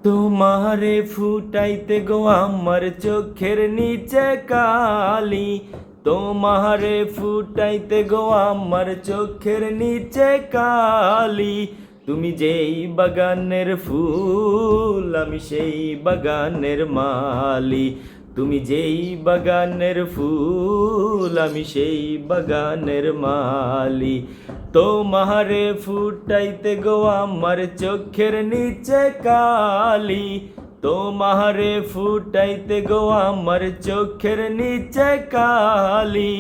তোমারে ফুটাইতে গো আমার চোখের নিচে কালি, তোমারে ফুটাইতে গো আমার চোখের নিচে কালি। তুমি যেই বাগানের ফুল আমি সেই বাগানের মালি, তুমি যেই বাগানের ফুল আমি সেই বাগানের মালি। তোমারে ফুটাইতে গো আমার চোখের নিচে কালি, তোমারে ফুটাইতে গো আমার চোখের নিচে কালি।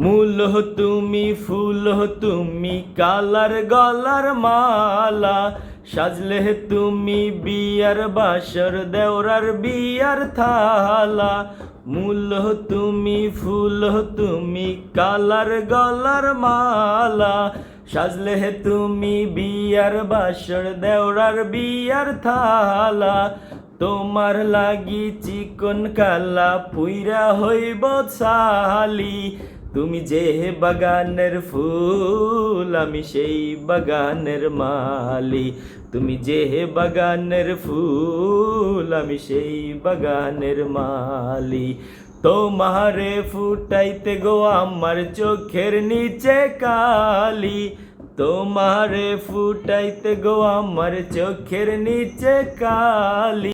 মূল তুমি ফুল তুমি কালার গলার মালা, সাজলে তুমি বিয়ার বাসর দেওরার বিয়ার থালা। মূল তুমি ফুল তুমি কালার গলার মালা, সাজলে তুমি বিয়ার বাসর দেওরার বিয়ার থালা। তোমার লাগি চিকন কালা পুইরা হইব ছালি, তুমি যে বাগানের ফুল আমি সেই বাগানের মালি, তুমি যে বাগানের ফুল আমি সেই বাগানের মালি। তোমারে ফুটাইতে গো আমার চোখের নিচে কালি, তোমারে ফুটাইতে গো আমার চোখের নিচে কালি।